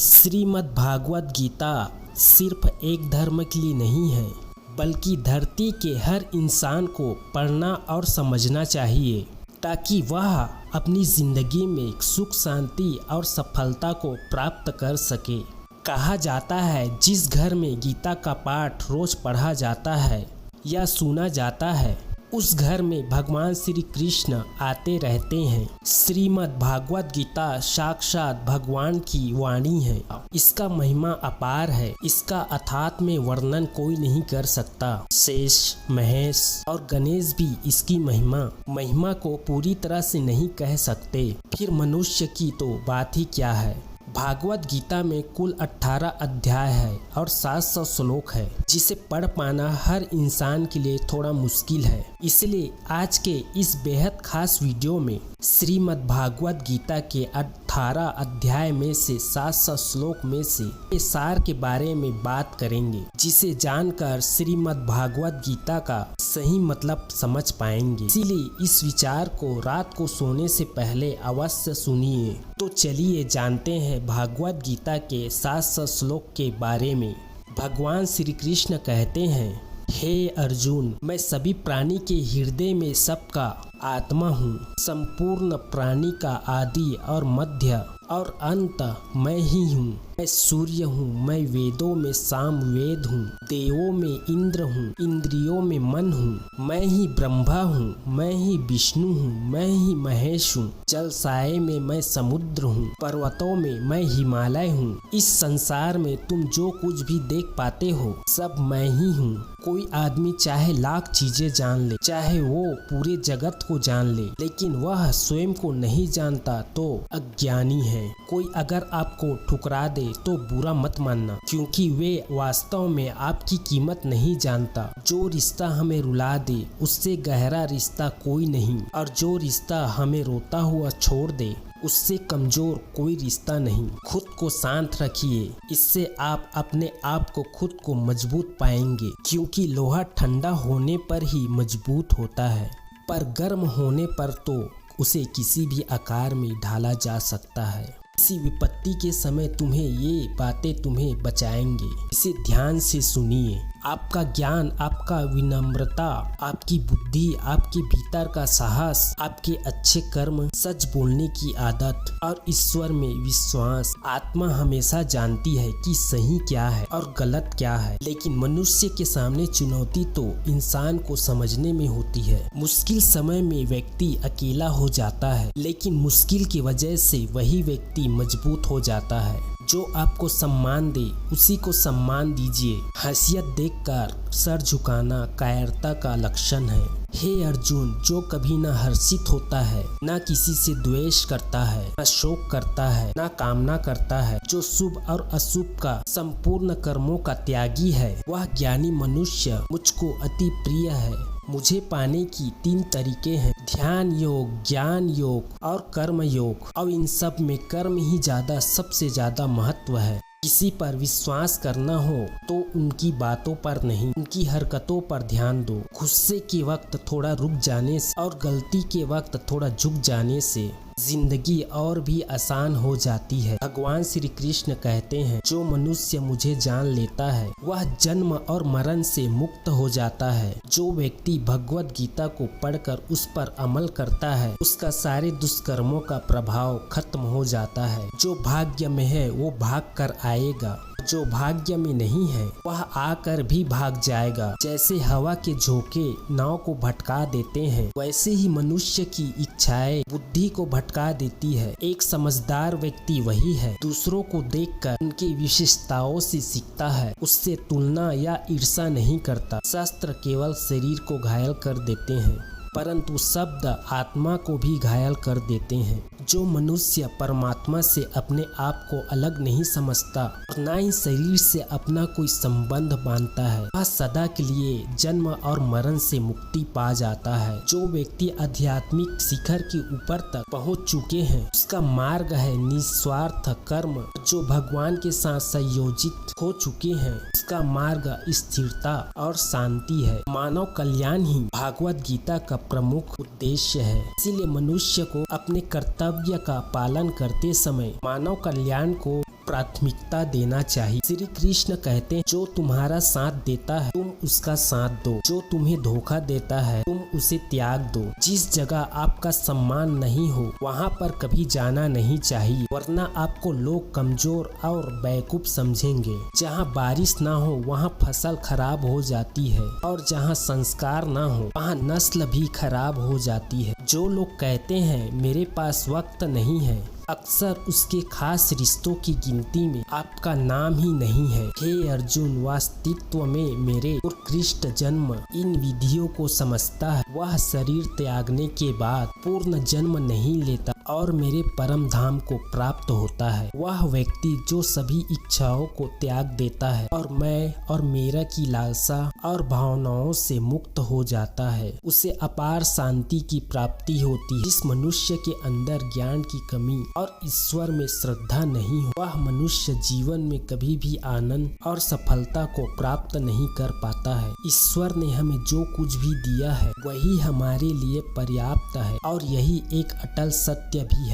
श्रीमद् भागवत गीता सिर्फ एक धर्म के लिए नहीं है, बल्कि धरती के हर इंसान को पढ़ना और समझना चाहिए ताकि वह अपनी जिंदगी में सुख शांति और सफलता को प्राप्त कर सके। कहा जाता है जिस घर में गीता का पाठ रोज पढ़ा जाता है या सुना जाता है उस घर में भगवान श्री कृष्ण आते रहते हैं। श्रीमद् भागवत गीता साक्षात भगवान की वाणी है। इसका महिमा अपार है, इसका अथात में वर्णन कोई नहीं कर सकता। शेष, महेश और गणेश भी इसकी महिमा को पूरी तरह से नहीं कह सकते, फिर मनुष्य की तो बात ही क्या है। भागवत गीता में कुल 18 अध्याय है और 700 श्लोक है, जिसे पढ़ पाना हर इंसान के लिए थोड़ा मुश्किल है। इसलिए आज के इस बेहद खास वीडियो में श्रीमद् भागवत गीता के 18 अध्याय में से 700 श्लोक में से सार के बारे में बात करेंगे, जिसे जानकर श्रीमद् भागवत गीता का सही मतलब समझ पाएंगे। इसीलिए इस विचार को रात को सोने से पहले अवश्य सुनिए। तो चलिए जानते हैं भागवत गीता के 700 श्लोक के बारे में। भगवान श्री कृष्ण कहते हैं, हे अर्जुन, मैं सभी प्राणी के हृदय में सबका आत्मा हूँ। संपूर्ण प्राणी का आदि और मध्य और अंत मैं ही हूँ। मैं सूर्य हूँ, मैं वेदों में साम वेद हूँ, देवों में इंद्र हूँ, इंद्रियों में मन हूँ। मैं ही ब्रह्मा हूँ, मैं ही विष्णु हूँ, मैं ही महेश हूँ। जल साये में मैं समुद्र हूँ, पर्वतों में मैं हिमालय हूँ। इस संसार में तुम जो कुछ भी देख पाते हो सब मैं ही हूँ। कोई आदमी चाहे लाख चीजें जान ले, चाहे वो पूरे जगत को जान ले, लेकिन वह स्वयं को नहीं जानता तो अज्ञानी है। कोई अगर आपको ठुकरा दे तो बुरा मत मानना, क्योंकि वे वास्तव में आपकी कीमत नहीं जानता। जो रिश्ता हमें रुला दे उससे गहरा रिश्ता कोई नहीं, और जो रिश्ता हमें रोता हुआ छोड़ दे उससे कमजोर कोई रिश्ता नहीं। खुद को शांत रखिए, इससे आप अपने आप को खुद को मजबूत पाएंगे, क्योंकि लोहा ठंडा होने पर ही मजबूत होता है, पर गर्म होने पर तो उसे किसी भी आकार में ढाला जा सकता है। किसी विपत्ति के समय तुम्हें ये बातें तुम्हें बचाएंगे, इसे ध्यान से सुनिए। आपका ज्ञान, आपका विनम्रता, आपकी बुद्धि, आपके भीतर का साहस, आपके अच्छे कर्म, सच बोलने की आदत और ईश्वर में विश्वास। आत्मा हमेशा जानती है कि सही क्या है और गलत क्या है, लेकिन मनुष्य के सामने चुनौती तो इंसान को समझने में होती है। मुश्किल समय में व्यक्ति अकेला हो जाता है, लेकिन मुश्किल की वजह से वही व्यक्ति मजबूत हो जाता है। जो आपको सम्मान दे उसी को सम्मान दीजिए। हैसियत देखकर सर झुकाना कायरता का लक्षण है। हे अर्जुन, जो कभी न हर्षित होता है, ना किसी से द्वेष करता है, ना शोक करता है, ना कामना करता है, जो शुभ और अशुभ का संपूर्ण कर्मों का त्यागी है, वह ज्ञानी मनुष्य मुझको अति प्रिय है। मुझे पाने की 3 तरीके हैं, ध्यान योग, ज्ञान योग और कर्म योग, और इन सब में कर्म ही सबसे ज्यादा महत्व है। किसी पर विश्वास करना हो तो उनकी बातों पर नहीं, उनकी हरकतों पर ध्यान दो। गुस्से के वक्त थोड़ा रुक जाने से और गलती के वक्त थोड़ा झुक जाने से जिंदगी और भी आसान हो जाती है। भगवान श्री कृष्ण कहते हैं, जो मनुष्य मुझे जान लेता है वह जन्म और मरण से मुक्त हो जाता है। जो व्यक्ति भगवत गीता को पढ़कर उस पर अमल करता है उसका सारे दुष्कर्मों का प्रभाव खत्म हो जाता है। जो भाग्य में है वो भाग कर आएगा, जो भाग्य में नहीं है वह आकर भी भाग जाएगा। जैसे हवा के झोंके नाव को भटका देते हैं, वैसे ही मनुष्य की इच्छाएं बुद्धि को भटका देती है। एक समझदार व्यक्ति वही है, दूसरों को देखकर उनकी विशेषताओं से सीखता है, उससे तुलना या ईर्ष्या नहीं करता। शस्त्र केवल शरीर को घायल कर देते हैं, परंतु शब्द आत्मा को भी घायल कर देते हैं। जो मनुष्य परमात्मा से अपने आप को अलग नहीं समझता और ना ही शरीर से अपना कोई संबंध बांधता है, वह सदा के लिए जन्म और मरण से मुक्ति पा जाता है। जो व्यक्ति आध्यात्मिक शिखर के ऊपर तक पहुंच चुके हैं उसका मार्ग है निस्वार्थ कर्म। जो भगवान के साथ संयोजित हो चुके हैं उसका मार्ग स्थिरता और शांति है। मानव कल्याण ही भागवत गीता का प्रमुख उद्देश्य है। इसीलिए मनुष्य को अपने कर्तव्य का पालन करते समय मानव कल्याण को प्राथमिकता देना चाहिए। श्री कृष्ण कहते हैं, जो तुम्हारा साथ देता है तुम उसका साथ दो, जो तुम्हें धोखा देता है तुम उसे त्याग दो। जिस जगह आपका सम्मान नहीं हो वहाँ पर कभी जाना नहीं चाहिए, वरना आपको लोग कमजोर और बेवकूफ समझेंगे। जहाँ बारिश ना हो वहाँ फसल खराब हो जाती है, और जहाँ संस्कार ना हो वहाँ नस्ल भी खराब हो जाती है। जो लोग कहते हैं मेरे पास वक्त नहीं है, अक्सर उसके खास रिश्तों की गिनती में आपका नाम ही नहीं है। हे अर्जुन, वास्तवित्व में मेरे उत्कृष्ट जन्म इन विधियों को समझता है। वह शरीर त्यागने के बाद पूर्ण जन्म नहीं लेता और मेरे परम धाम को प्राप्त होता है। वह व्यक्ति जो सभी इच्छाओं को त्याग देता है और मैं और मेरा की लालसा और भावनाओं से मुक्त हो जाता है, उसे अपार शांति की प्राप्ति होती है। जिस मनुष्य के अंदर ज्ञान की कमी और ईश्वर में श्रद्धा नहीं हो, वह मनुष्य जीवन में कभी भी आनंद और सफलता को प्राप्त नहीं कर पाता है। ईश्वर ने हमें जो कुछ भी दिया है वही हमारे लिए पर्याप्त है, और यही एक अटल सत्य भी है।